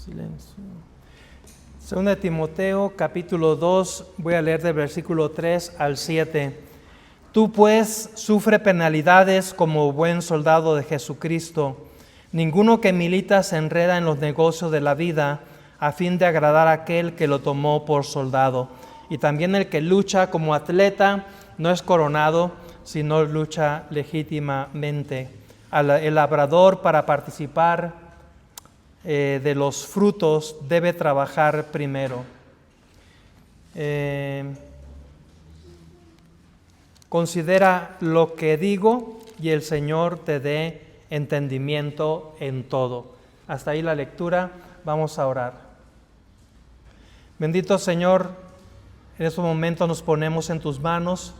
Silencio. Segunda de Timoteo, capítulo 2, voy a leer del versículo 3 al 7. Tú pues sufre penalidades como buen soldado de Jesucristo. Ninguno que milita se enreda en los negocios de la vida a fin de agradar a aquel que lo tomó por soldado. Y también el que lucha como atleta no es coronado, sino lucha legítimamente. El labrador, para participar de los frutos, debe trabajar primero. Considera lo que digo y el Señor te dé entendimiento en todo. Hasta ahí la lectura. Vamos a orar. Bendito Señor, en estos momentos nos ponemos en tus manos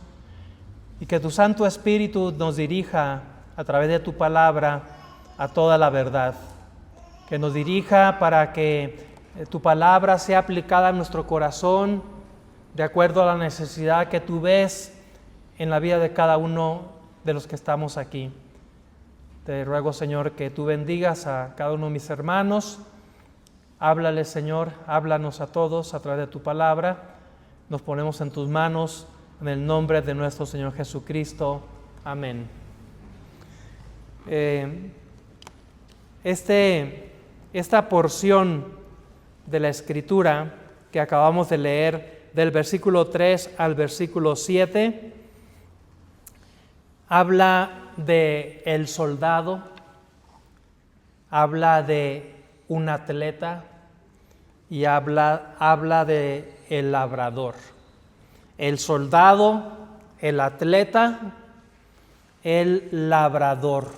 y que tu Santo Espíritu nos dirija a través de tu palabra a toda la verdad. Que nos dirija para que tu palabra sea aplicada a nuestro corazón de acuerdo a la necesidad que tú ves en la vida de cada uno de los que estamos aquí. Te ruego, Señor, que tú bendigas a cada uno de mis hermanos. Háblale, Señor, háblanos a todos a través de tu palabra. Nos ponemos en tus manos en el nombre de nuestro Señor Jesucristo. Amén. Esta porción de la Escritura que acabamos de leer, del versículo 3 al versículo 7, habla de el soldado, habla de un atleta y habla de el labrador. El soldado, el atleta, el labrador.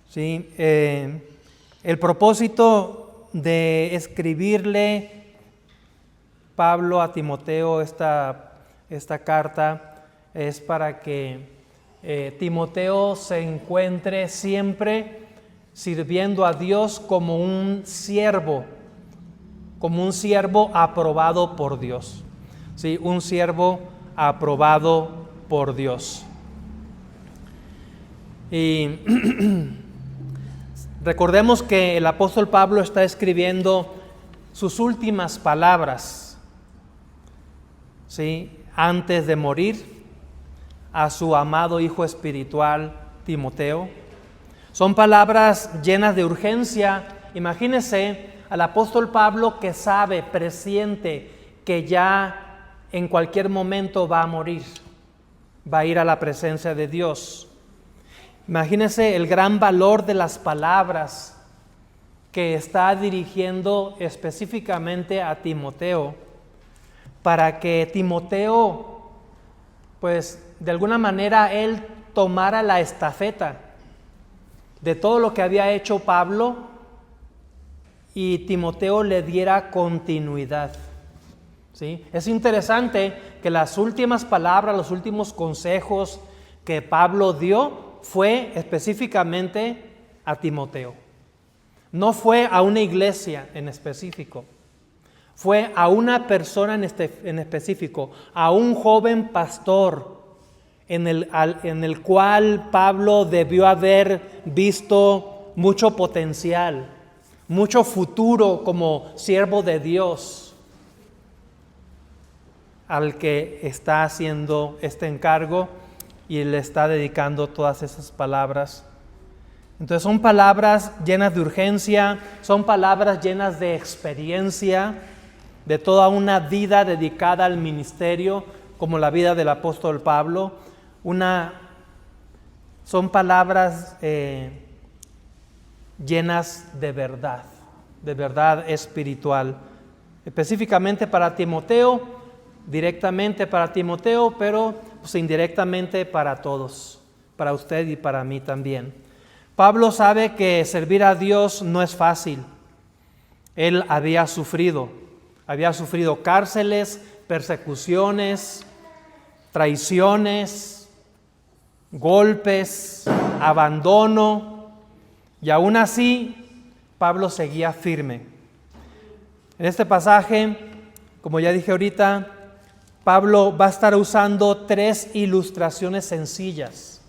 ¿Sí? El propósito de escribirle Pablo a Timoteo esta carta es para que Timoteo se encuentre siempre sirviendo a Dios como un siervo aprobado por Dios. ¿Sí? Un siervo aprobado por Dios. Y recordemos que el apóstol Pablo está escribiendo sus últimas palabras, ¿sí?, antes de morir, a su amado hijo espiritual Timoteo. Son palabras llenas de urgencia. Imagínense al apóstol Pablo que sabe, presiente, que ya en cualquier momento va a morir, va a ir a la presencia de Dios. Imagínense el gran valor de las palabras que está dirigiendo específicamente a Timoteo, para que Timoteo, pues de alguna manera él tomara la estafeta de todo lo que había hecho Pablo y Timoteo le diera continuidad. ¿Sí? Es interesante que las últimas palabras, los últimos consejos que Pablo dio fue específicamente a Timoteo. No fue a una iglesia en específico, fue a una persona en específico, a un joven pastor en el cual Pablo debió haber visto mucho potencial, mucho futuro como siervo de Dios, al que está haciendo este encargo y le está dedicando todas esas palabras. Entonces son palabras llenas de urgencia, son palabras llenas de experiencia, de toda una vida dedicada al ministerio, como la vida del apóstol Pablo. Son palabras llenas de verdad espiritual, específicamente para Timoteo, directamente para Timoteo, pero pues indirectamente para todos, para usted y para mí también. Pablo sabe que servir a Dios no es fácil. Él había sufrido cárceles, persecuciones, traiciones, golpes, abandono, y aún así Pablo seguía firme. En este pasaje, como ya dije ahorita, Pablo va a estar usando 3 ilustraciones sencillas,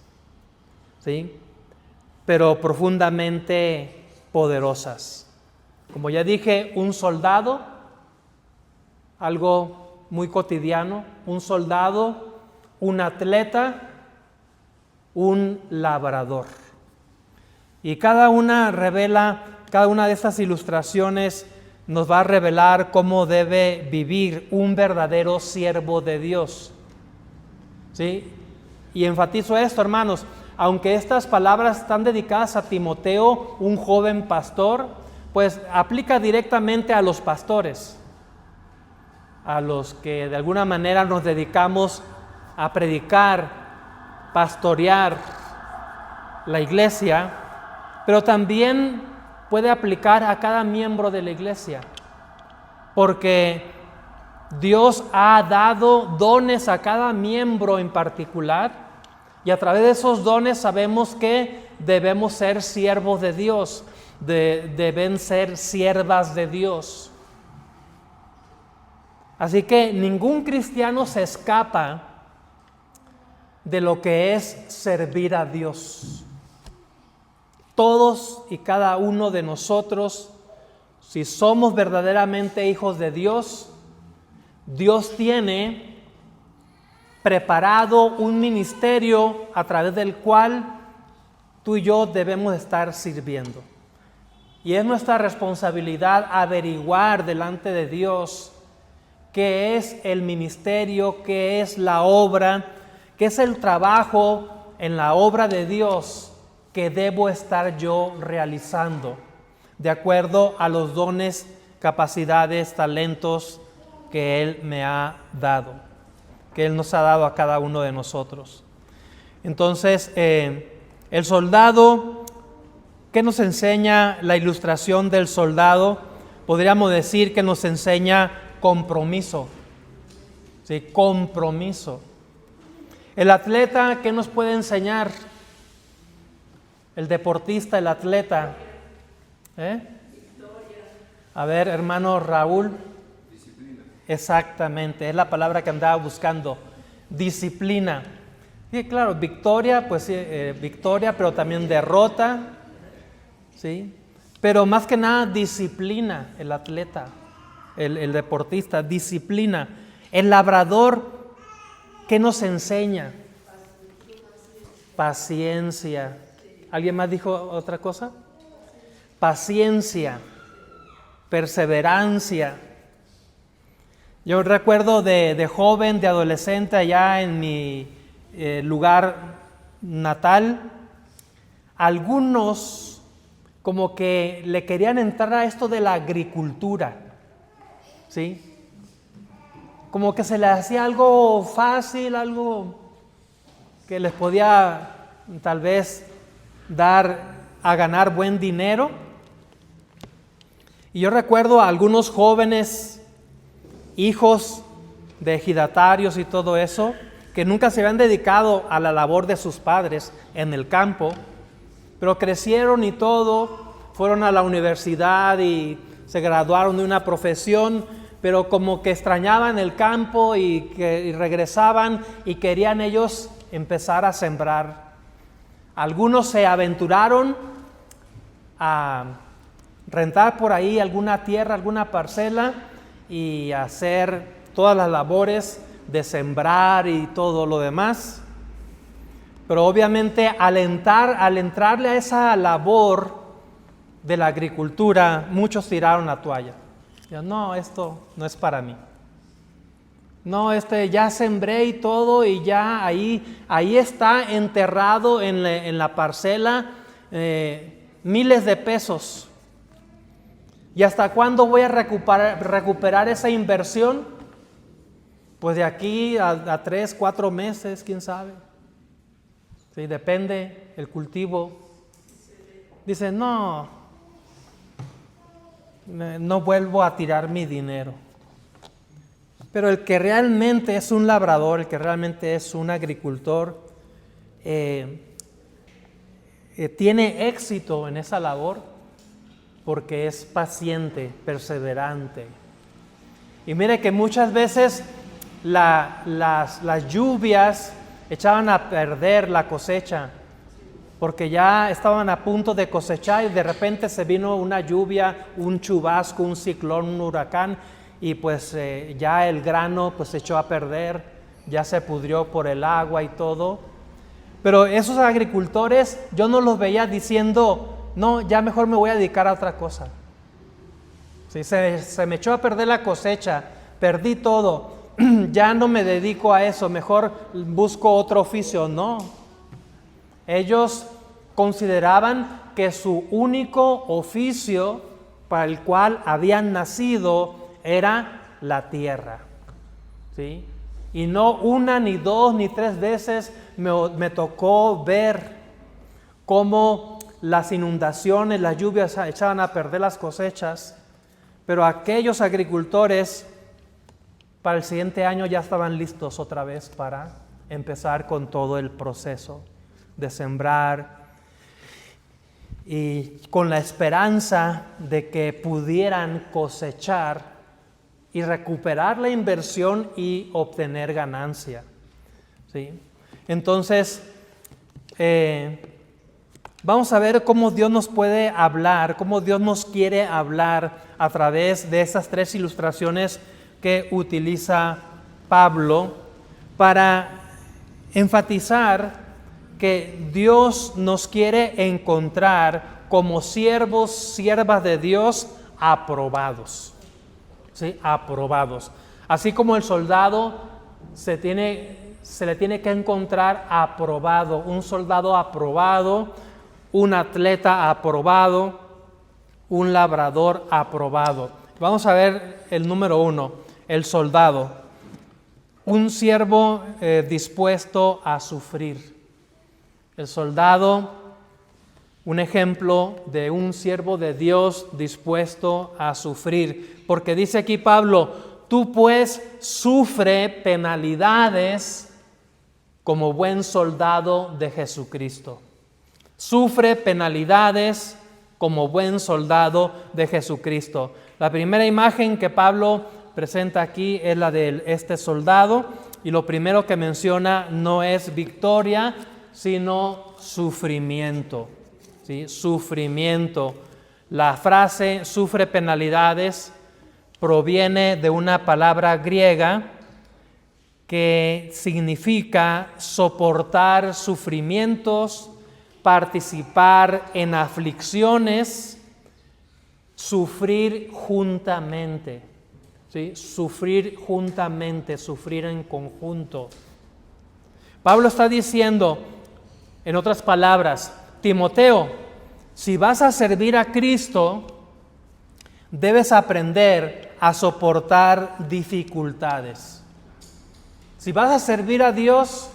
¿sí?, pero profundamente poderosas. Como ya dije, un soldado, algo muy cotidiano, un soldado, un atleta, un labrador. Y cada una de estas ilustraciones nos va a revelar cómo debe vivir un verdadero siervo de Dios. ¿Sí? Y enfatizo esto, hermanos, aunque estas palabras están dedicadas a Timoteo, un joven pastor, pues aplica directamente a los pastores, a los que de alguna manera nos dedicamos a predicar, pastorear la iglesia, pero también puede aplicar a cada miembro de la iglesia, porque Dios ha dado dones a cada miembro en particular, y a través de esos dones sabemos que debemos ser siervos de Dios, deben ser siervas de Dios. Así que ningún cristiano se escapa de lo que es servir a Dios. Todos y cada uno de nosotros, si somos verdaderamente hijos de Dios, Dios tiene preparado un ministerio a través del cual tú y yo debemos estar sirviendo. Y es nuestra responsabilidad averiguar delante de Dios qué es el ministerio, qué es la obra, qué es el trabajo en la obra de Dios que debo estar yo realizando, de acuerdo a los dones, capacidades, talentos que Él me ha dado, que Él nos ha dado a cada uno de nosotros. Entonces, el soldado, ¿qué nos enseña la ilustración del soldado? Podríamos decir que nos enseña compromiso. ¿Sí? Compromiso. El atleta, ¿qué nos puede enseñar? El deportista, el atleta. A ver, hermano Raúl. Disciplina. Exactamente, es la palabra que andaba buscando. Disciplina. Sí, claro, victoria, pues victoria, pero también derrota. ¿Sí? Pero más que nada disciplina, el atleta, el deportista, disciplina. El labrador, ¿qué nos enseña? Paciencia. ¿Alguien más dijo otra cosa? Paciencia, perseverancia. Yo recuerdo de joven, de adolescente, allá en mi lugar natal, algunos como que le querían entrar a esto de la agricultura, ¿sí? Como que se les hacía algo fácil, algo que les podía tal vez dar a ganar buen dinero. Y yo recuerdo a algunos jóvenes, hijos de ejidatarios y todo eso, que nunca se habían dedicado a la labor de sus padres en el campo, pero crecieron y todo, fueron a la universidad y se graduaron de una profesión, pero como que extrañaban el campo y regresaban y querían ellos empezar a sembrar. Algunos se aventuraron a rentar por ahí alguna tierra, alguna parcela y hacer todas las labores de sembrar y todo lo demás. Pero obviamente al entrarle a esa labor de la agricultura, muchos tiraron la toalla. No, esto no es para mí. No, ya sembré y todo y ya ahí está enterrado en la parcela miles de pesos. ¿Y hasta cuándo voy a recuperar esa inversión? Pues de aquí a 3, 4 meses, quién sabe. Sí, depende el cultivo. Dice, no vuelvo a tirar mi dinero. Pero el que realmente es un labrador, el que realmente es un agricultor, tiene éxito en esa labor porque es paciente, perseverante. Y mire que muchas veces las lluvias echaban a perder la cosecha, porque ya estaban a punto de cosechar y de repente se vino una lluvia, un chubasco, un ciclón, un huracán, y pues ya el grano pues se echó a perder, ya se pudrió por el agua y todo. Pero esos agricultores yo no los veía diciendo, no, ya mejor me voy a dedicar a otra cosa. Sí, se me echó a perder la cosecha, perdí todo, ya no me dedico a eso, mejor busco otro oficio. No, ellos consideraban que su único oficio para el cual habían nacido era la tierra, ¿sí? Y no una, ni dos, ni tres veces me tocó ver cómo las inundaciones, las lluvias echaban a perder las cosechas, pero aquellos agricultores para el siguiente año ya estaban listos otra vez para empezar con todo el proceso de sembrar y con la esperanza de que pudieran cosechar y recuperar la inversión y obtener ganancia, ¿sí? Entonces, vamos a ver cómo Dios nos puede hablar, cómo Dios nos quiere hablar a través de esas tres ilustraciones que utiliza Pablo para enfatizar que Dios nos quiere encontrar como siervos, siervas de Dios aprobados. ¿Sí? Aprobados. Así como el soldado se le tiene que encontrar aprobado, un soldado aprobado, un atleta aprobado, un labrador aprobado. Vamos a ver el número 1, el soldado. Un siervo dispuesto a sufrir. El soldado, un ejemplo de un siervo de Dios dispuesto a sufrir. Porque dice aquí Pablo, tú pues sufre penalidades como buen soldado de Jesucristo. Sufre penalidades como buen soldado de Jesucristo. La primera imagen que Pablo presenta aquí es la de este soldado, y lo primero que menciona no es victoria, sino sufrimiento. ¿Sí? Sufrimiento. La frase sufre penalidades proviene de una palabra griega que significa soportar sufrimientos, participar en aflicciones, sufrir juntamente. ¿Sí? Sufrir juntamente, sufrir en conjunto. Pablo está diciendo, en otras palabras, Timoteo, si vas a servir a Cristo, debes aprender a soportar dificultades. Si vas a servir a Dios,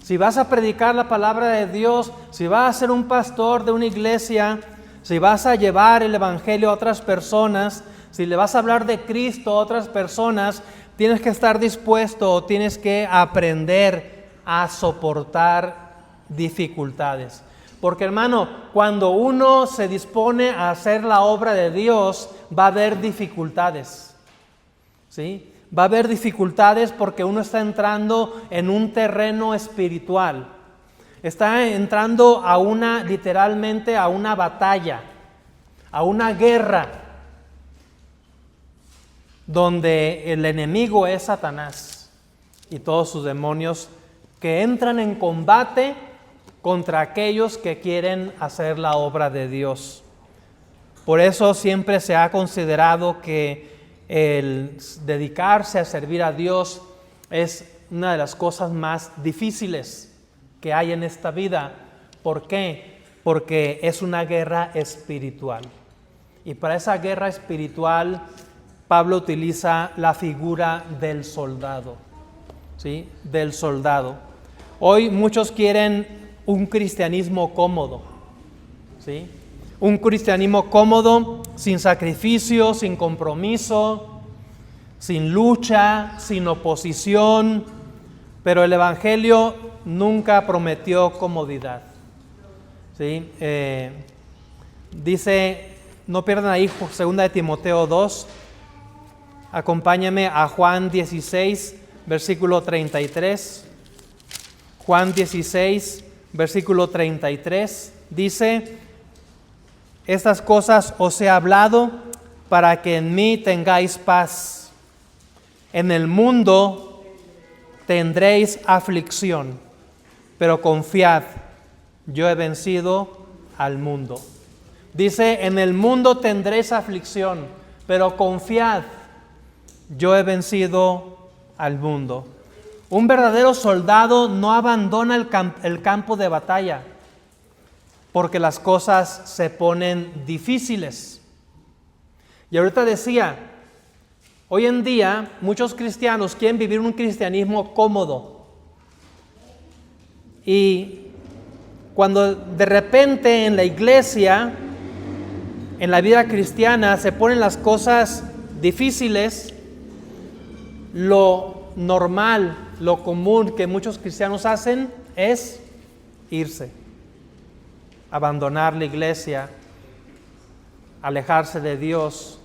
si vas a predicar la palabra de Dios, si vas a ser un pastor de una iglesia, si vas a llevar el evangelio a otras personas, si le vas a hablar de Cristo a otras personas, tienes que estar dispuesto, tienes que aprender a soportar dificultades. Porque, hermano, cuando uno se dispone a hacer la obra de Dios, va a haber dificultades, ¿sí? Va a haber dificultades porque uno está entrando en un terreno espiritual. Está entrando literalmente a una batalla, a una guerra, donde el enemigo es Satanás y todos sus demonios que entran en combate contra aquellos que quieren hacer la obra de Dios. Por eso siempre se ha considerado que el dedicarse a servir a Dios es una de las cosas más difíciles que hay en esta vida. ¿Por qué? Porque es una guerra espiritual. Y para esa guerra espiritual, Pablo utiliza la figura del soldado, ¿sí? Del soldado. Hoy muchos quieren un cristianismo cómodo, ¿sí? Un cristianismo cómodo, sin sacrificio, sin compromiso, sin lucha, sin oposición, pero el Evangelio nunca prometió comodidad, ¿sí? Dice, no pierdan ahí 2 de Timoteo 2, acompáñame a Juan 16, versículo 33. Juan 16, versículo 33, dice: estas cosas os he hablado para que en mí tengáis paz. En el mundo tendréis aflicción, pero confiad, yo he vencido al mundo. Dice: en el mundo tendréis aflicción, pero confiad, yo he vencido al mundo. Un verdadero soldado no abandona el campo de batalla porque las cosas se ponen difíciles. Y ahorita decía, hoy en día muchos cristianos quieren vivir un cristianismo cómodo. Y cuando de repente en la iglesia, en la vida cristiana, se ponen las cosas difíciles, lo normal, lo común que muchos cristianos hacen es irse, abandonar la iglesia, alejarse de Dios,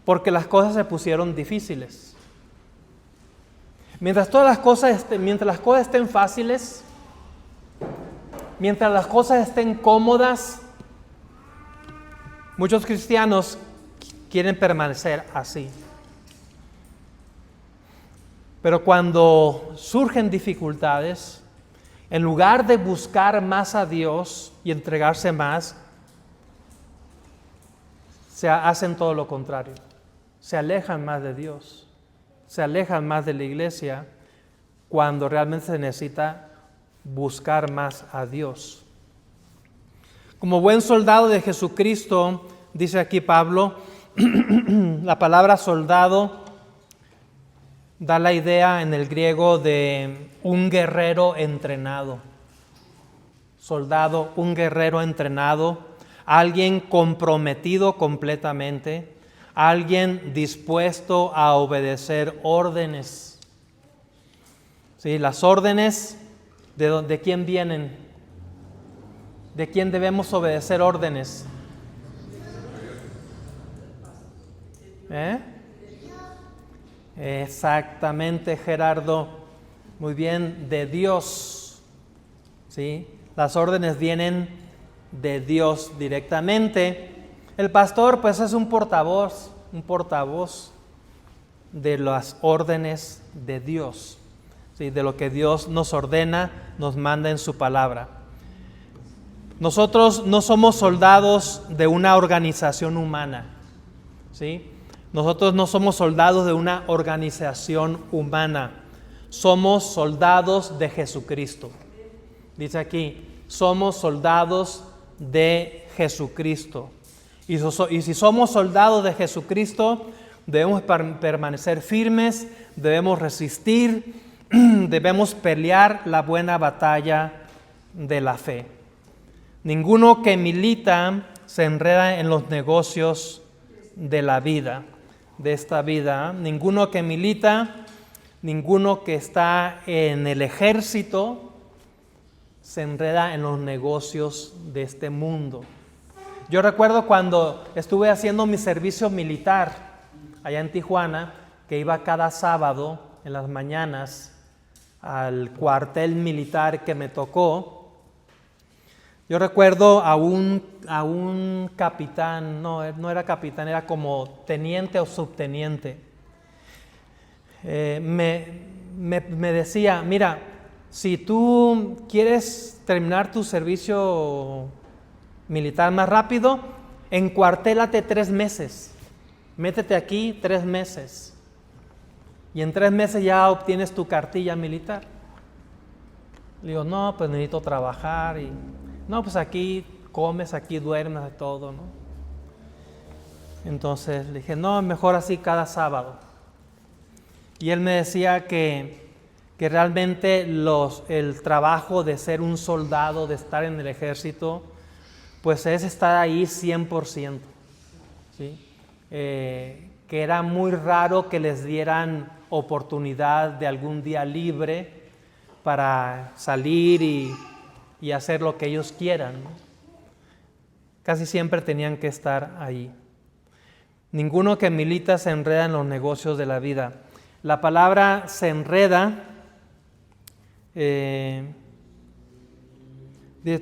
porque las cosas se pusieron difíciles. Mientras las cosas estén fáciles, mientras las cosas estén cómodas, muchos cristianos quieren permanecer así. Pero cuando surgen dificultades, en lugar de buscar más a Dios y entregarse más, se hacen todo lo contrario. Se alejan más de Dios, se alejan más de la iglesia, cuando realmente se necesita buscar más a Dios. Como buen soldado de Jesucristo, dice aquí Pablo, la palabra soldado da la idea en el griego de un guerrero entrenado. Soldado, un guerrero entrenado, alguien comprometido completamente, alguien dispuesto a obedecer órdenes. Sí, las órdenes, ¿de quién vienen? ¿De quién debemos obedecer órdenes? Exactamente, Gerardo. Muy bien, de Dios. ¿Sí? Las órdenes vienen de Dios directamente. El pastor, pues, es un portavoz de las órdenes de Dios. ¿Sí? De lo que Dios nos ordena, nos manda en su palabra. Nosotros no somos soldados de una organización humana. ¿Sí? Nosotros no somos soldados de una organización humana, somos soldados de Jesucristo. Dice aquí, somos soldados de Jesucristo. Y si somos soldados de Jesucristo, debemos permanecer firmes, debemos resistir, debemos pelear la buena batalla de la fe. Ninguno que milita se enreda en los negocios de la vida, de esta vida. Ninguno que milita, ninguno que está en el ejército se enreda en los negocios de este mundo. Yo recuerdo cuando estuve haciendo mi servicio militar allá en Tijuana, que iba cada sábado en las mañanas al cuartel militar que me tocó. Yo recuerdo a un capitán, no era capitán, era como teniente o subteniente. Me decía, mira, si tú quieres terminar tu servicio militar más rápido, encuartélate 3 meses. Métete aquí 3 meses. Y en 3 meses ya obtienes tu cartilla militar. Le digo, no, pues necesito trabajar y... No, pues aquí comes, aquí duermes, de todo, ¿no? Entonces le dije, no, mejor así cada sábado. Y él me decía que realmente el trabajo de ser un soldado, de estar en el ejército, pues es estar ahí 100%. ¿Sí? Que era muy raro que les dieran oportunidad de algún día libre para salir y hacer lo que ellos quieran, ¿no? Casi siempre tenían que estar ahí. Ninguno que milita se enreda en los negocios de la vida. La palabra se enreda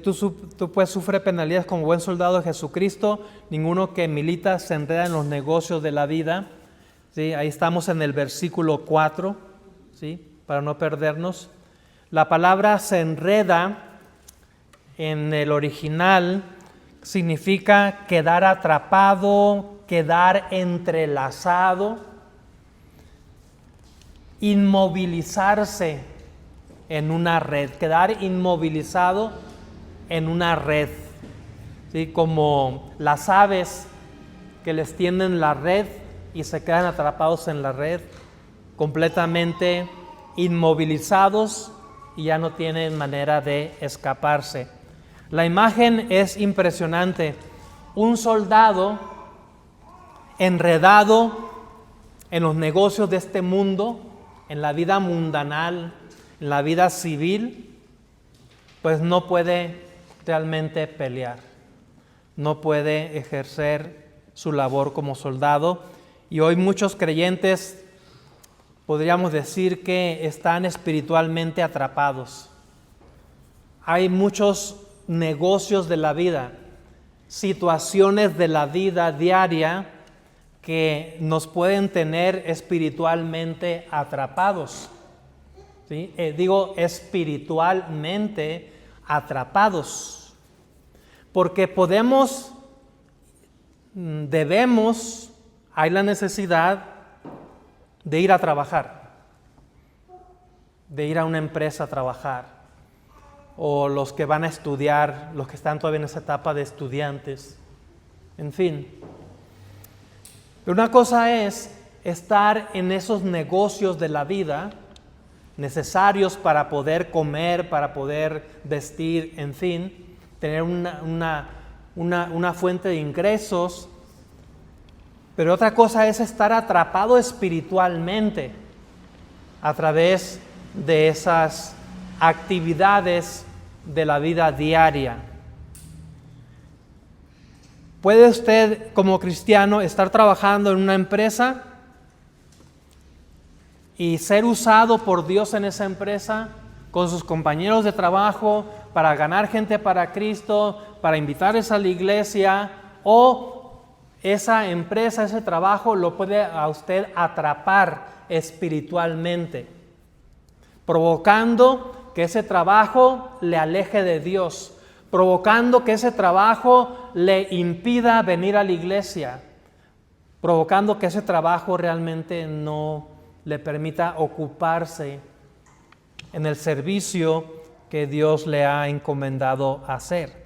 Tú pues sufres penalidades como buen soldado de Jesucristo. Ninguno que milita se enreda en los negocios de la vida. ¿Sí? Ahí estamos en el versículo 4, ¿sí? Para no perdernos. La palabra se enreda en el original significa quedar atrapado, quedar entrelazado, inmovilizarse en una red, quedar inmovilizado en una red, ¿sí? Como las aves que les tienden la red y se quedan atrapados en la red, completamente inmovilizados y ya no tienen manera de escaparse. La imagen es impresionante. Un soldado enredado en los negocios de este mundo, en la vida mundanal, en la vida civil, pues no puede realmente pelear, no puede ejercer su labor como soldado. Y hoy muchos creyentes podríamos decir que están espiritualmente atrapados. Hay muchos negocios de la vida, situaciones de la vida diaria que nos pueden tener espiritualmente atrapados. ¿Sí? Digo espiritualmente atrapados, porque debemos, hay la necesidad de ir a trabajar, de ir a una empresa a trabajar, o los que van a estudiar, los que están todavía en esa etapa de estudiantes, en fin. Pero una cosa es estar en esos negocios de la vida necesarios para poder comer, para poder vestir, en fin, tener una fuente de ingresos. Pero otra cosa es estar atrapado espiritualmente a través de esas actividades de la vida diaria. ¿Puede usted como cristiano estar trabajando en una empresa y ser usado por Dios en esa empresa con sus compañeros de trabajo para ganar gente para Cristo, para invitarles a la iglesia, o esa empresa, ese trabajo lo puede a usted atrapar espiritualmente, provocando que ese trabajo le aleje de Dios, provocando que ese trabajo le impida venir a la iglesia, provocando que ese trabajo realmente no le permita ocuparse en el servicio que Dios le ha encomendado hacer.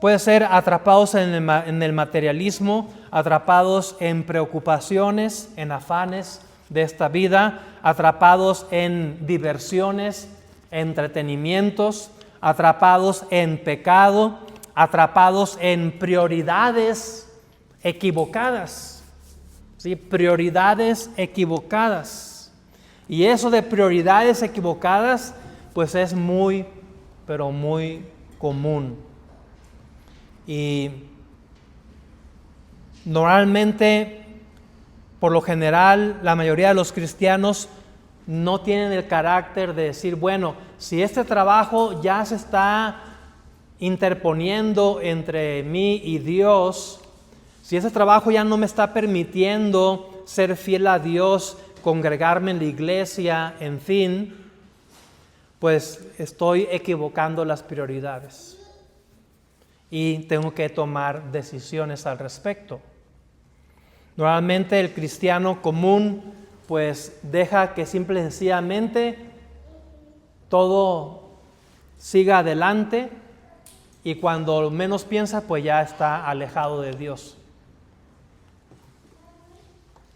Puede ser atrapados en el materialismo, atrapados en preocupaciones, en afanes de esta vida, atrapados en diversiones, entretenimientos, atrapados en pecado, atrapados en prioridades equivocadas, ¿sí? Prioridades equivocadas. Y eso de prioridades equivocadas, pues es muy, pero muy común. Y normalmente, por lo general, la mayoría de los cristianos no tienen el carácter de decir, bueno, si este trabajo ya se está interponiendo entre mí y Dios, si ese trabajo ya no me está permitiendo ser fiel a Dios, congregarme en la iglesia, en fin, pues estoy equivocando las prioridades y tengo que tomar decisiones al respecto. Normalmente el cristiano común pues deja que simple y sencillamente todo siga adelante y cuando menos piensa pues ya está alejado de Dios.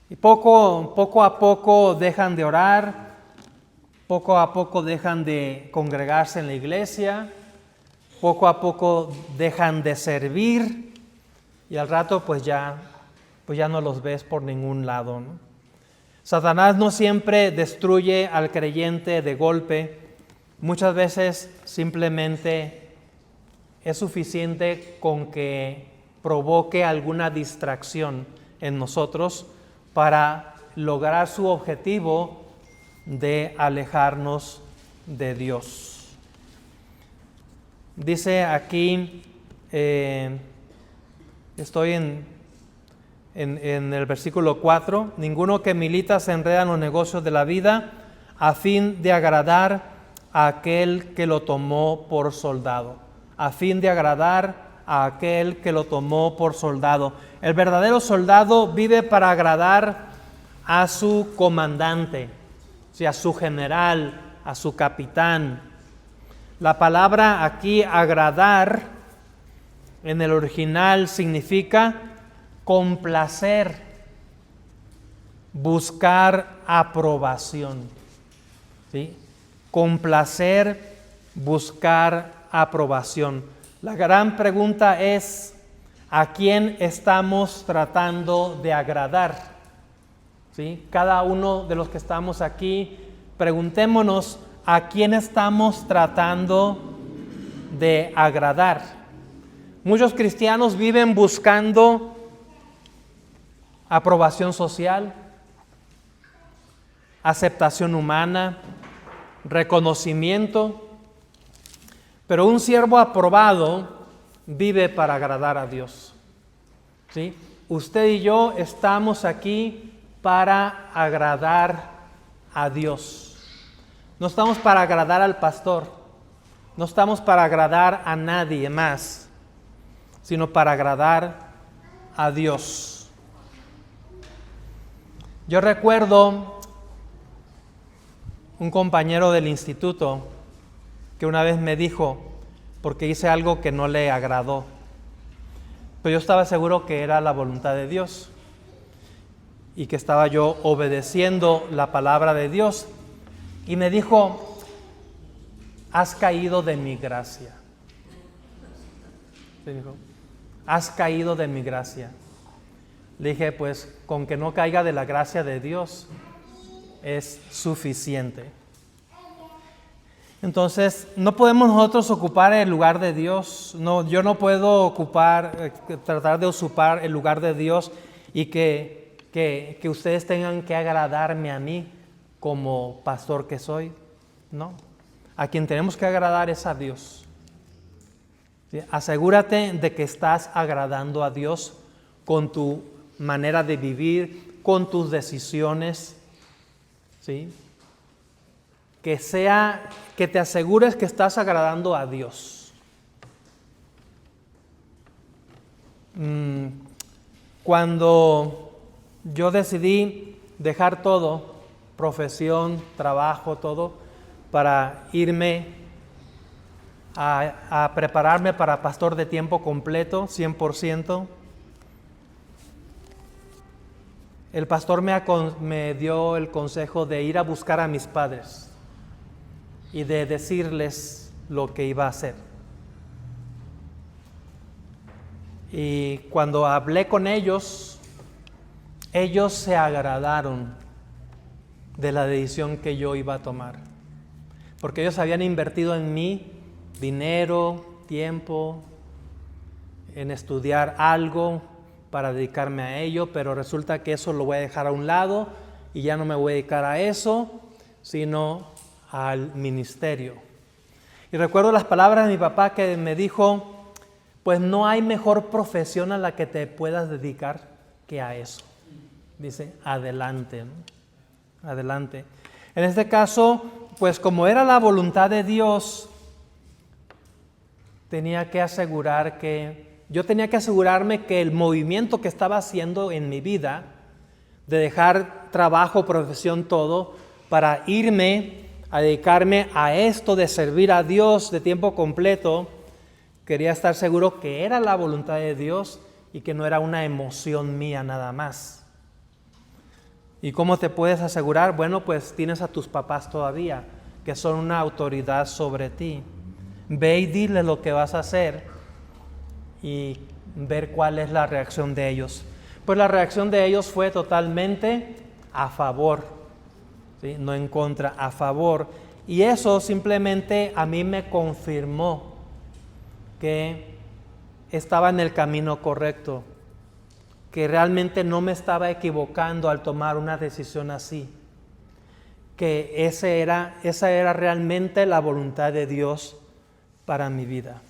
Y poco a poco dejan de orar, poco a poco dejan de congregarse en la iglesia, poco a poco dejan de servir y al rato pues ya no los ves por ningún lado, ¿no? Satanás no siempre destruye al creyente de golpe. Muchas veces simplemente es suficiente con que provoque alguna distracción en nosotros para lograr su objetivo de alejarnos de Dios. Dice aquí, estoy en el versículo 4, ninguno que milita se enreda en los negocios de la vida a fin de agradar a aquel que lo tomó por soldado. A fin de agradar a aquel que lo tomó por soldado. El verdadero soldado vive para agradar a su comandante, a su general, a su capitán. La palabra aquí agradar en el original significa complacer, buscar aprobación. ¿Sí? Complacer, buscar aprobación. La gran pregunta es, ¿a quién estamos tratando de agradar? ¿Sí? Cada uno de los que estamos aquí, preguntémonos, ¿a quién estamos tratando de agradar? Muchos cristianos viven buscando aprobación social, aceptación humana, reconocimiento, pero un siervo aprobado vive para agradar a Dios. ¿Sí? Usted y yo estamos aquí para agradar a Dios. No estamos para agradar al pastor, no estamos para agradar a nadie más, sino para agradar a Dios. Yo recuerdo un compañero del instituto que una vez me dijo, porque hice algo que no le agradó, pero yo estaba seguro que era la voluntad de Dios y que estaba yo obedeciendo la palabra de Dios, y me dijo, has caído de mi gracia. Me dijo, has caído de mi gracia. Le dije, pues con que no caiga de la gracia de Dios es suficiente. Entonces, no podemos nosotros ocupar el lugar de Dios. No, yo no puedo tratar de usurpar el lugar de Dios y que ustedes tengan que agradarme a mí como pastor que soy. No, a quien tenemos que agradar es a Dios. ¿Sí? Asegúrate de que estás agradando a Dios con tu manera de vivir, con tus decisiones. ¿Sí? Que te asegures que estás agradando a Dios. Cuando yo decidí dejar todo, profesión, trabajo, todo, para irme a prepararme para pastor de tiempo completo, 100%, el pastor me dio el consejo de ir a buscar a mis padres y de decirles lo que iba a hacer. Y cuando hablé con ellos, ellos se agradaron de la decisión que yo iba a tomar, porque ellos habían invertido en mí dinero, tiempo, en estudiar algo para dedicarme a ello, pero resulta que eso lo voy a dejar a un lado y ya no me voy a dedicar a eso, sino al ministerio. Y recuerdo las palabras de mi papá que me dijo, pues no hay mejor profesión a la que te puedas dedicar que a eso. Dice, adelante, ¿no? Adelante. En este caso, pues como era la voluntad de Dios, yo tenía que asegurarme que el movimiento que estaba haciendo en mi vida, de dejar trabajo, profesión, todo, para irme a dedicarme a esto de servir a Dios de tiempo completo, quería estar seguro que era la voluntad de Dios y que no era una emoción mía nada más. ¿Y cómo te puedes asegurar? Bueno, pues tienes a tus papás todavía, que son una autoridad sobre ti. Ve y dile lo que vas a hacer y ver cuál es la reacción de ellos. Pues la reacción de ellos fue totalmente a favor, ¿sí? No en contra, a favor. Y eso simplemente a mí me confirmó que estaba en el camino correcto, que realmente no me estaba equivocando al tomar una decisión así, que esa era realmente la voluntad de Dios para mi vida.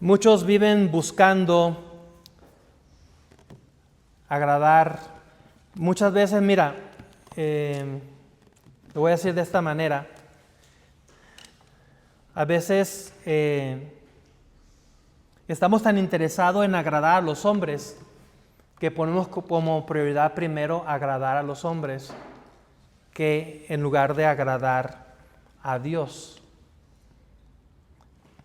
Muchos viven buscando agradar. Muchas veces, mira, lo voy a decir de esta manera. A veces estamos tan interesados en agradar a los hombres que ponemos como prioridad primero agradar a los hombres que en lugar de agradar a Dios.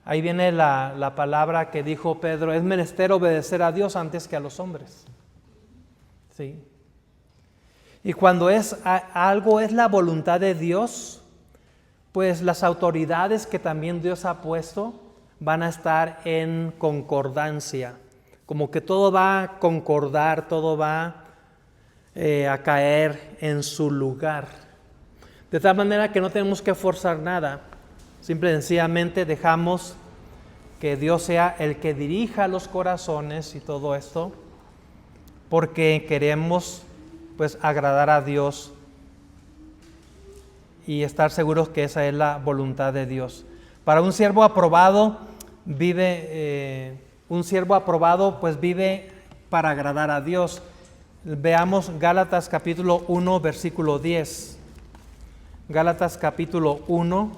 Ahí viene la palabra que dijo Pedro: es menester obedecer a Dios antes que a los hombres. ¿Sí? Y cuando algo es la voluntad de Dios, pues las autoridades que también Dios ha puesto van a estar en concordancia. Como que todo va a concordar, todo va a caer en su lugar. De tal manera que no tenemos que forzar nada. Simple y sencillamente dejamos que Dios sea el que dirija los corazones y todo esto, porque queremos pues agradar a Dios y estar seguros que esa es la voluntad de Dios. Para un siervo aprobado vive para agradar a Dios. Veamos Gálatas capítulo 1, versículo 10. Gálatas capítulo 1,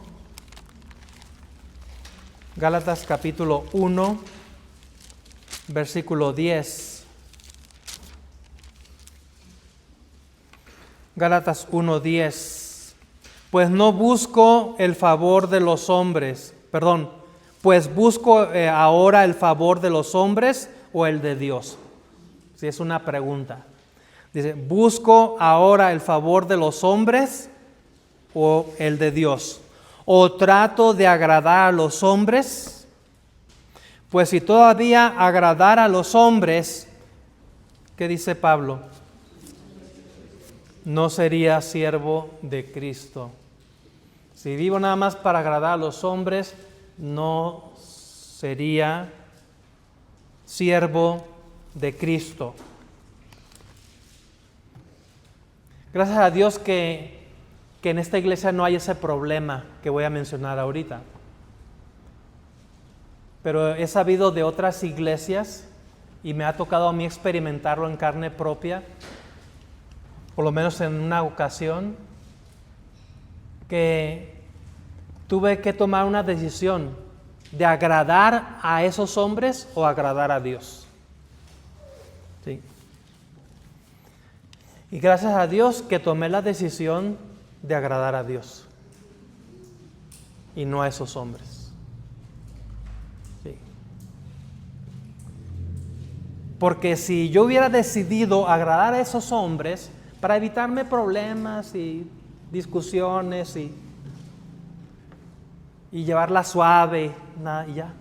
versículo 10. Gálatas 1:10. Pues no busco el favor de los hombres, pues busco ahora el favor de los hombres o el de Dios. Si es una pregunta. Dice, ¿busco ahora el favor de los hombres o el de Dios? ¿O trato de agradar a los hombres? Pues si todavía agradar a los hombres, ¿qué dice Pablo? No sería siervo de Cristo. Si vivo nada más para agradar a los hombres, no sería siervo de Cristo. Gracias a Dios que en esta iglesia no hay ese problema que voy a mencionar ahorita. Pero he sabido de otras iglesias y me ha tocado a mí experimentarlo en carne propia, por lo menos en una ocasión, que tuve que tomar una decisión de agradar a esos hombres o agradar a Dios. ¿Sí? Y gracias a Dios que tomé la decisión de agradar a Dios y no a esos hombres. ¿Sí? Porque si yo hubiera decidido agradar a esos hombres para evitarme problemas y discusiones y llevarla suave, y ya,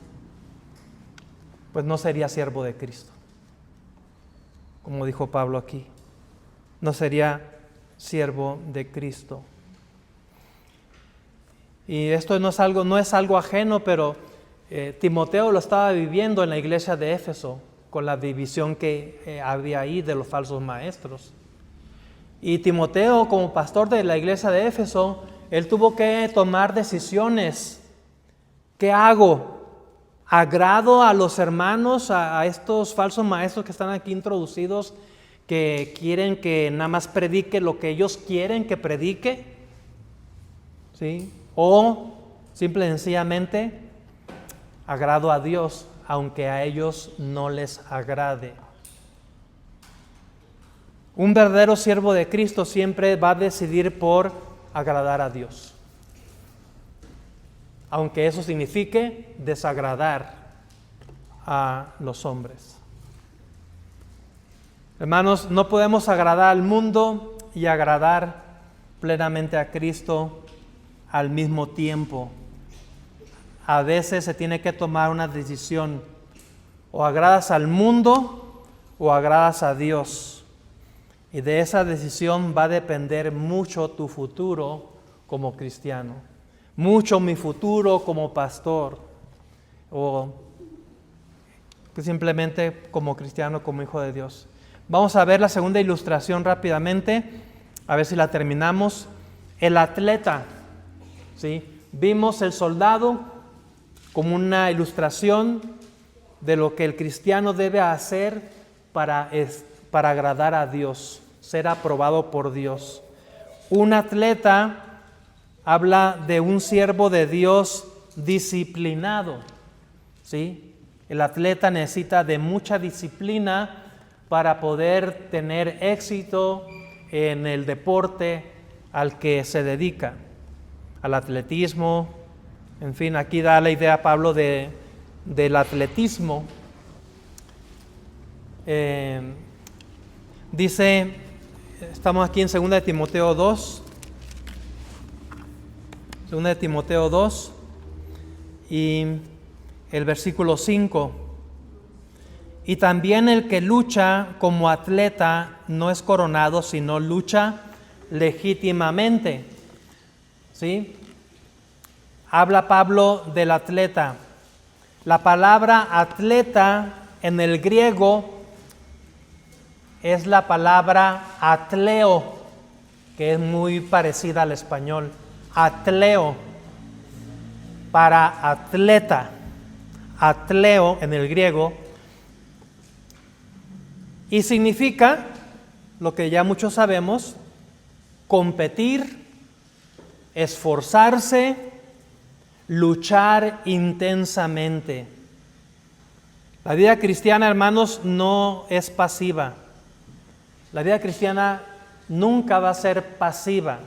pues no sería siervo de Cristo. Como dijo Pablo aquí, no sería siervo de Cristo. Y esto no es algo ajeno, pero Timoteo lo estaba viviendo en la iglesia de Éfeso, con la división que había ahí de los falsos maestros. Y Timoteo, como pastor de la iglesia de Éfeso, él tuvo que tomar decisiones. ¿Qué hago? ¿Agrado a los hermanos, a estos falsos maestros que están aquí introducidos, que quieren que nada más predique lo que ellos quieren que predique? ¿Sí? O simple y sencillamente agrado a Dios, aunque a ellos no les agrade. Un verdadero siervo de Cristo siempre va a decidir por agradar a Dios, aunque eso signifique desagradar a los hombres. Hermanos, no podemos agradar al mundo y agradar plenamente a Cristo al mismo tiempo. A veces se tiene que tomar una decisión: o agradas al mundo o agradas a Dios. Y de esa decisión va a depender mucho tu futuro como cristiano, mucho mi futuro como pastor, o simplemente como cristiano, como hijo de Dios. Vamos a ver la segunda ilustración rápidamente, a ver si la terminamos. El atleta, ¿sí? Vimos el soldado como una ilustración de lo que el cristiano debe hacer para agradar a Dios, ser aprobado por Dios. Un atleta habla de un siervo de Dios disciplinado, ¿sí? El atleta necesita de mucha disciplina para poder tener éxito en el deporte al que se dedica, al atletismo. En fin, aquí da la idea Pablo del atletismo. Dice, estamos aquí en 2 de Timoteo 2, 2 de Timoteo 2 y el versículo 5. Y también el que lucha como atleta no es coronado, sino lucha legítimamente. ¿Sí? Habla Pablo del atleta. La palabra atleta en el griego es la palabra atleo, que es muy parecida al español. Atleo, para atleta. Atleo en el griego. Y significa, lo que ya muchos sabemos, competir, esforzarse, luchar intensamente. La vida cristiana, hermanos, no es pasiva. La vida cristiana nunca va a ser pasiva.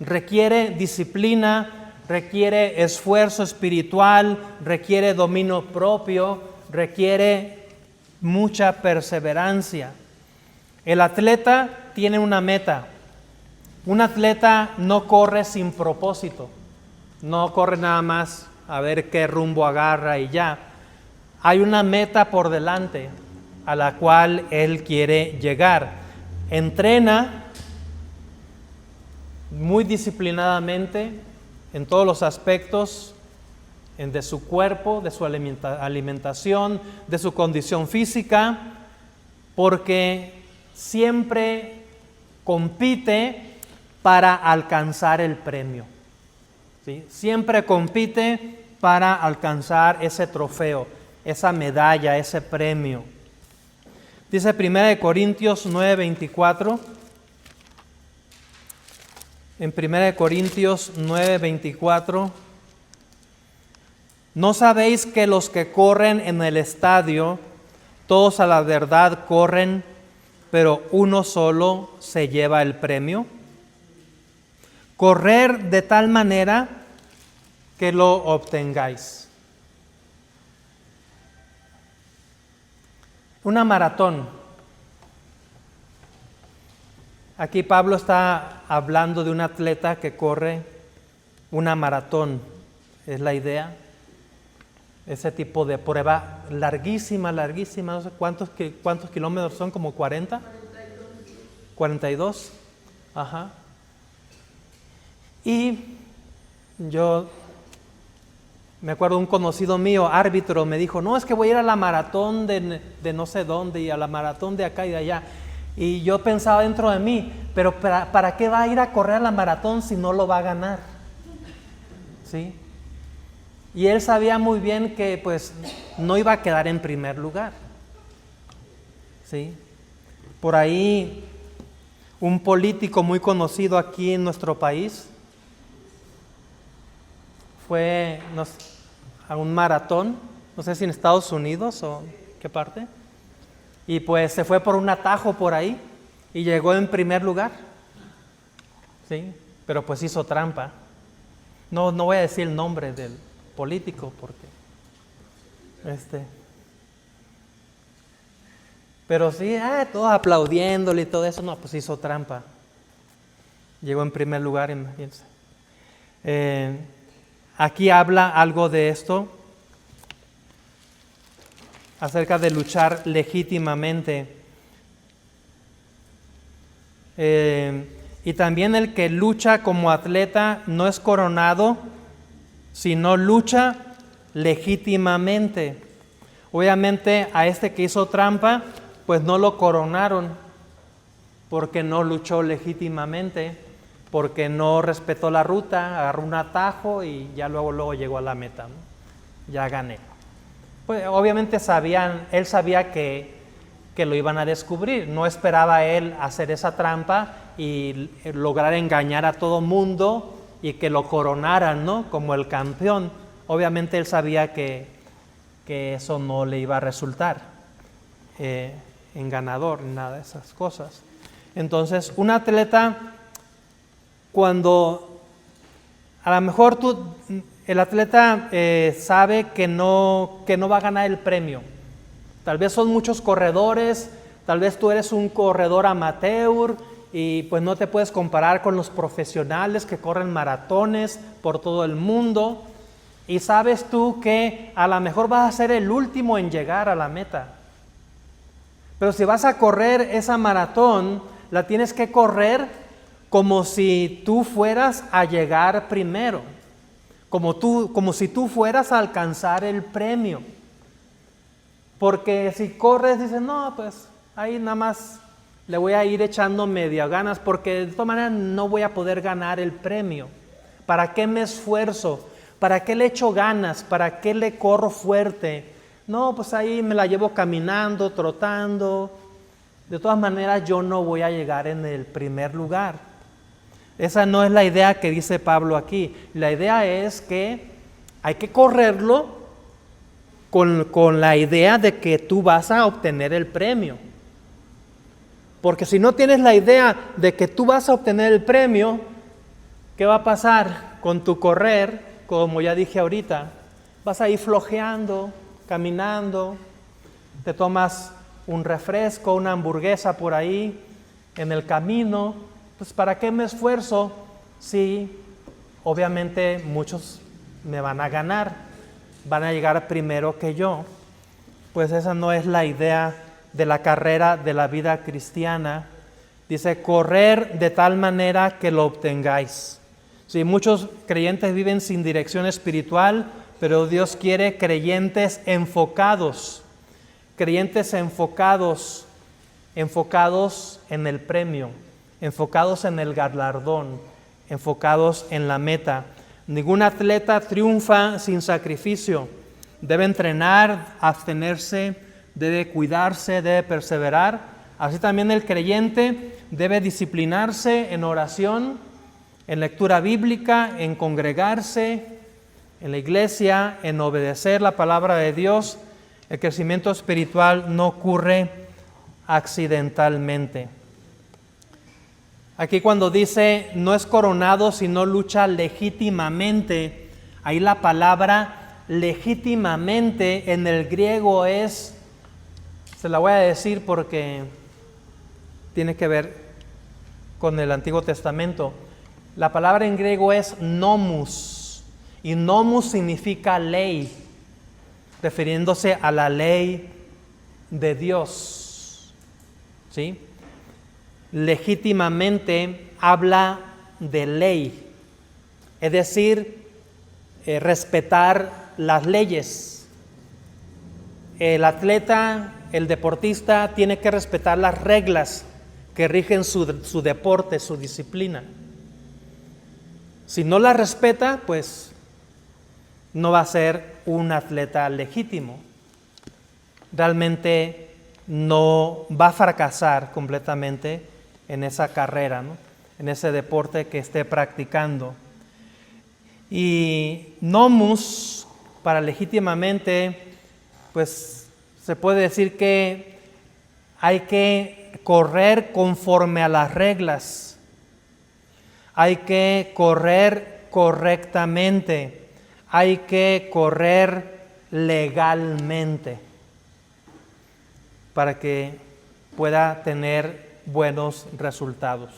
Requiere disciplina, requiere esfuerzo espiritual, requiere dominio propio, requiere mucha perseverancia. El atleta tiene una meta. Un atleta no corre sin propósito. No corre nada más a ver qué rumbo agarra y ya. Hay una meta por delante a la cual él quiere llegar. Entrena muy disciplinadamente en todos los aspectos de su cuerpo, de su alimentación, de su condición física, porque siempre compite para alcanzar el premio. ¿Sí? Siempre compite para alcanzar ese trofeo, esa medalla, ese premio. Dice 1 Corintios 9:24. En 1 Corintios 9:24. ¿No sabéis que los que corren en el estadio, todos a la verdad corren, pero uno solo se lleva el premio? Correr de tal manera que lo obtengáis. Una maratón. Aquí Pablo está hablando de un atleta que corre una maratón, es la idea. Ese tipo de prueba larguísima, no sé cuántos kilómetros son, como 40. 42. Ajá. Y yo me acuerdo un conocido mío, árbitro, me dijo, no, es que voy a ir a la maratón de no sé dónde y a la maratón de acá y de allá. Y yo pensaba dentro de mí, pero ¿para qué va a ir a correr a la maratón si no lo va a ganar? ¿Sí? Y él sabía muy bien que pues no iba a quedar en primer lugar. ¿Sí? Por ahí un político muy conocido aquí en nuestro país fue a un maratón, no sé si en Estados Unidos o qué parte, y pues se fue por un atajo por ahí y llegó en primer lugar. ¿Sí? Pero pues hizo trampa. No voy a decir el nombre del político porque pero sí, todos aplaudiéndole y todo eso, no, pues hizo trampa. Llegó en primer lugar, imagínense. Aquí habla algo de esto, acerca de luchar legítimamente. Y también el que lucha como atleta no es coronado, sino lucha legítimamente. Obviamente a este que hizo trampa, pues no lo coronaron porque no luchó legítimamente, porque no respetó la ruta, agarró un atajo y ya luego llegó a la meta, ¿no? ya gané. Pues obviamente él sabía que lo iban a descubrir. No esperaba él hacer esa trampa y lograr engañar a todo mundo y que lo coronaran, ¿no?, como el campeón. Obviamente él sabía que eso no le iba a resultar en ganador, ni nada de esas cosas. Entonces, un atleta, cuando a lo mejor el atleta sabe que no va a ganar el premio. Tal vez son muchos corredores, tal vez tú eres un corredor amateur y pues no te puedes comparar con los profesionales que corren maratones por todo el mundo. Y sabes tú que a lo mejor vas a ser el último en llegar a la meta. Pero si vas a correr esa maratón, la tienes que correr como si tú fueras a llegar primero, como si tú fueras a alcanzar el premio. Porque si corres, dices, no, pues ahí nada más le voy a ir echando media ganas, porque de todas maneras no voy a poder ganar el premio. ¿Para qué me esfuerzo? ¿Para qué le echo ganas? ¿Para qué le corro fuerte? No, pues ahí me la llevo caminando, trotando. De todas maneras yo no voy a llegar en el primer lugar. Esa no es la idea que dice Pablo aquí. La idea es que hay que correrlo con la idea de que tú vas a obtener el premio. Porque si no tienes la idea de que tú vas a obtener el premio, ¿qué va a pasar con tu correr? Como ya dije ahorita, vas a ir flojeando, caminando, te tomas un refresco, una hamburguesa por ahí en el camino. Pues ¿para qué me esfuerzo si obviamente muchos me van a ganar? Van a llegar primero que yo. Pues esa no es la idea de la carrera de la vida cristiana. Dice, correr de tal manera que lo obtengáis. Sí, muchos creyentes viven sin dirección espiritual, pero Dios quiere creyentes enfocados en el premio, enfocados en el galardón, enfocados en la meta. Ningún atleta triunfa sin sacrificio. Debe entrenar, abstenerse, debe cuidarse, debe perseverar. Así también el creyente debe disciplinarse en oración, en lectura bíblica, en congregarse, en la iglesia, en obedecer la palabra de Dios. El crecimiento espiritual no ocurre accidentalmente. Aquí cuando dice no es coronado sino lucha legítimamente, ahí la palabra legítimamente en el griego es, se la voy a decir porque tiene que ver con el Antiguo Testamento. La palabra en griego es nomus, y nomus significa ley, refiriéndose a la ley de Dios. ¿Sí? Legítimamente habla de ley, es decir, respetar las leyes. El atleta, el deportista, tiene que respetar las reglas que rigen su deporte, su disciplina. Si no las respeta, pues no va a ser un atleta legítimo. Realmente no va a fracasar completamente en esa carrera, ¿no?, en ese deporte que esté practicando. Y nomus, para legítimamente, pues se puede decir que hay que correr conforme a las reglas, hay que correr correctamente, hay que correr legalmente para que pueda tener buenos resultados.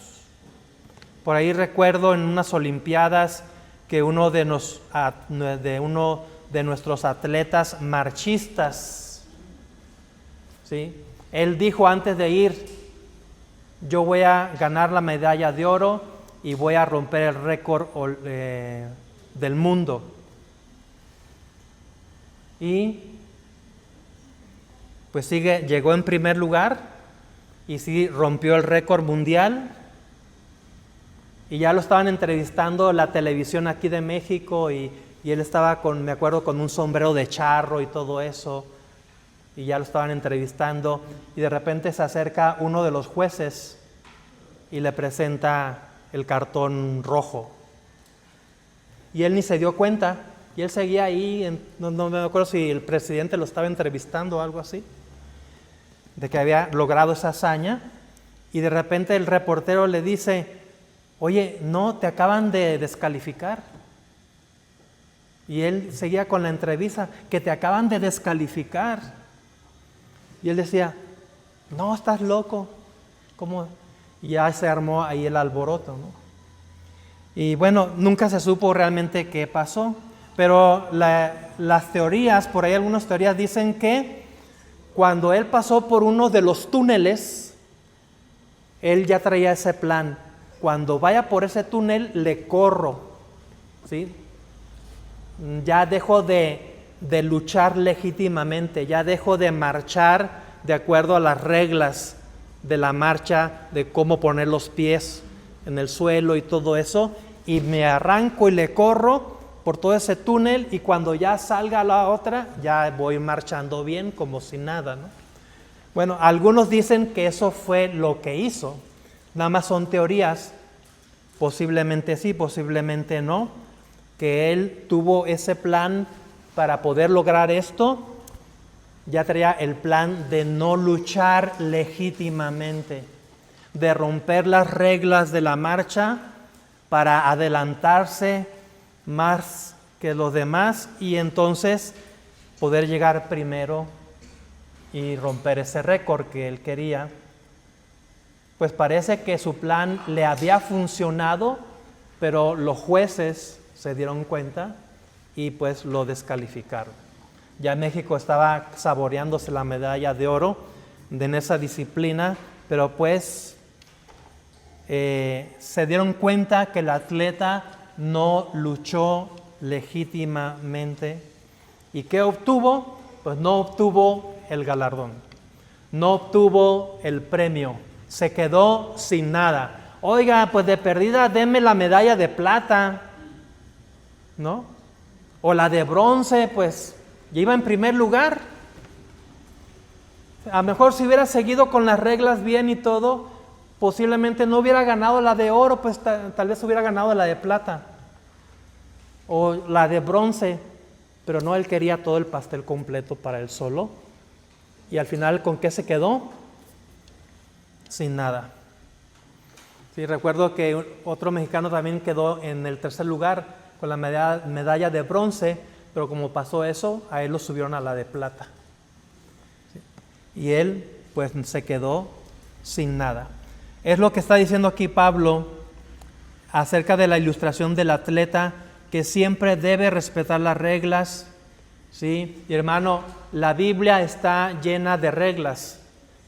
Por ahí recuerdo en unas Olimpiadas que uno de nuestros atletas marchistas, ¿sí?, él dijo antes de ir, yo voy a ganar la medalla de oro y voy a romper el récord del mundo. Y pues llegó en primer lugar y sí rompió el récord mundial. Y ya lo estaban entrevistando la televisión aquí de México y y él estaba me acuerdo, con un sombrero de charro y todo eso, y ya lo estaban entrevistando, y de repente se acerca uno de los jueces y le presenta el cartón rojo. Y él ni se dio cuenta, y él seguía ahí, no me acuerdo si el presidente lo estaba entrevistando o algo así, de que había logrado esa hazaña, y de repente el reportero le dice: oye, no, te acaban de descalificar. Y él seguía con la entrevista: que te acaban de descalificar. Y él decía: no, estás loco. ¿Cómo? Y ya se armó ahí el alboroto, ¿no? Y bueno, nunca se supo realmente qué pasó, pero las teorías, por ahí algunas teorías dicen que cuando él pasó por uno de los túneles, él ya traía ese plan: cuando vaya por ese túnel le corro, ¿sí? Ya dejo de luchar legítimamente, ya dejo de marchar de acuerdo a las reglas de la marcha, de cómo poner los pies en el suelo y todo eso, y me arranco y le corro por todo ese túnel, y cuando ya salga a la otra, ya voy marchando bien como si nada, ¿no? Bueno, algunos dicen que eso fue lo que hizo. Nada más son teorías, posiblemente sí, posiblemente no, que él tuvo ese plan para poder lograr esto. Ya traía el plan de no luchar legítimamente, de romper las reglas de la marcha para adelantarse más que los demás y entonces poder llegar primero y romper ese récord que él quería. Pues parece que su plan le había funcionado, pero los jueces se dieron cuenta y pues lo descalificaron. Ya México estaba saboreándose la medalla de oro en esa disciplina, pero pues se dieron cuenta que el atleta no luchó legítimamente. ¿Y qué obtuvo? Pues no obtuvo el galardón, no obtuvo el premio, se quedó sin nada. Oiga, pues de perdida denme la medalla de plata, ¿no? O la de bronce, pues ya iba en primer lugar. A lo mejor si hubiera seguido con las reglas bien y todo, posiblemente no hubiera ganado la de oro, pues tal vez hubiera ganado la de plata o la de bronce, pero no, él quería todo el pastel completo para él solo. Y al final, ¿con qué se quedó? Sin nada. Sí, recuerdo que otro mexicano también quedó en el tercer lugar con la medalla de bronce, pero como pasó eso, a él lo subieron a la de plata. Sí. Y él pues se quedó sin nada. Es lo que está diciendo aquí Pablo acerca de la ilustración del atleta que siempre debe respetar las reglas, ¿sí? Y hermano, la Biblia está llena de reglas,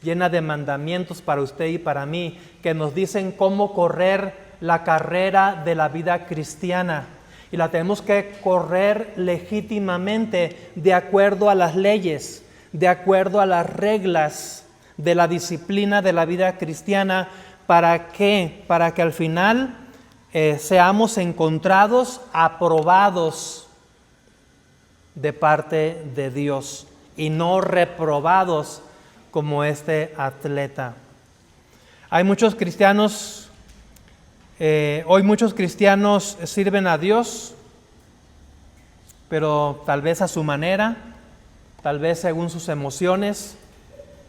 llena de mandamientos para usted y para mí, que nos dicen cómo correr la carrera de la vida cristiana. Y la tenemos que correr legítimamente, de acuerdo a las leyes, de acuerdo a las reglas de la disciplina de la vida cristiana. ¿Para qué? Para que al final seamos encontrados aprobados de parte de Dios y no reprobados como este atleta. Hay muchos cristianos, hoy muchos cristianos sirven a Dios, pero tal vez a su manera, tal vez según sus emociones,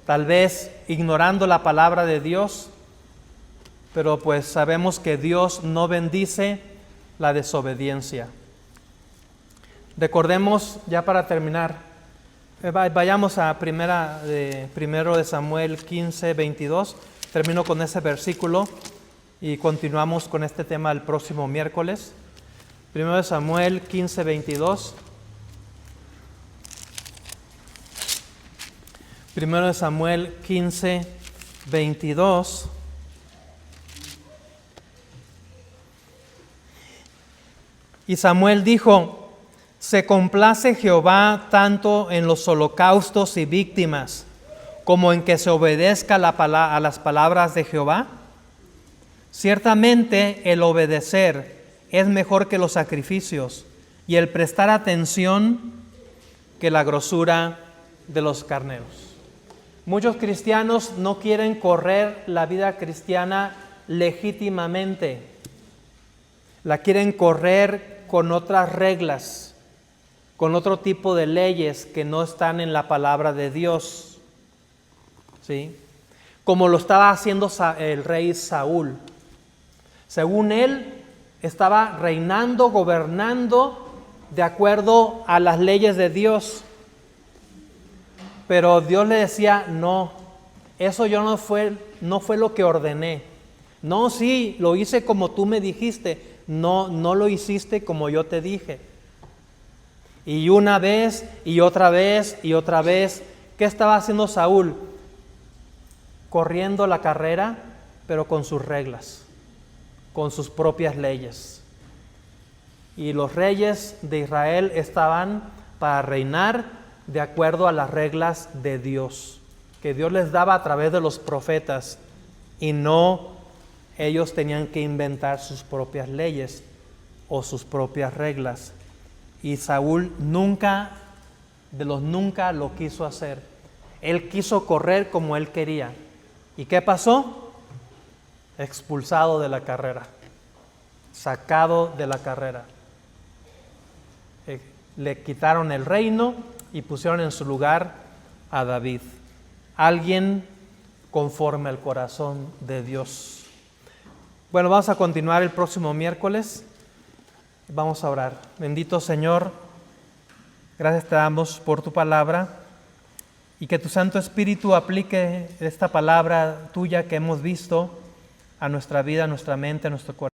tal vez ignorando la palabra de Dios, pero pues sabemos que Dios no bendice la desobediencia. Recordemos, ya para terminar, vayamos a primero de Samuel 15, 22. Termino con ese versículo y continuamos con este tema el próximo miércoles. Primero de Samuel 15, 22. Primero de Samuel 15, 22. Y Samuel dijo: ¿se complace Jehová tanto en los holocaustos y víctimas como en que se obedezca a las palabras de Jehová? Ciertamente el obedecer es mejor que los sacrificios, y el prestar atención que la grosura de los carneros. Muchos cristianos no quieren correr la vida cristiana legítimamente. La quieren correr con otras reglas, con otro tipo de leyes que no están en la palabra de Dios. ¿Sí? Como lo estaba haciendo el rey Saúl. Según él, estaba reinando, gobernando de acuerdo a las leyes de Dios. Pero Dios le decía, no, eso yo no fue lo que ordené. No, sí, lo hice como tú me dijiste. No, no lo hiciste como yo te dije. Y una vez, y otra vez, y otra vez. ¿Qué estaba haciendo Saúl? Corriendo la carrera, pero con sus reglas, con sus propias leyes. Y los reyes de Israel estaban para reinar de acuerdo a las reglas de Dios, que Dios les daba a través de los profetas, y no ellos tenían que inventar sus propias leyes o sus propias reglas. Y Saúl nunca lo quiso hacer. Él quiso correr como él quería. ¿Y qué pasó? Expulsado de la carrera, sacado de la carrera. Le quitaron el reino y pusieron en su lugar a David, alguien conforme al corazón de Dios. Bueno, vamos a continuar el próximo miércoles. Vamos a orar. Bendito Señor, gracias te damos por tu palabra y que tu Santo Espíritu aplique esta palabra tuya que hemos visto a nuestra vida, a nuestra mente, a nuestro corazón.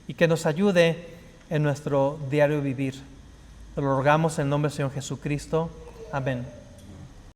Y que nos ayude en nuestro diario vivir. Te lo rogamos en nombre del Señor Jesucristo. Amén.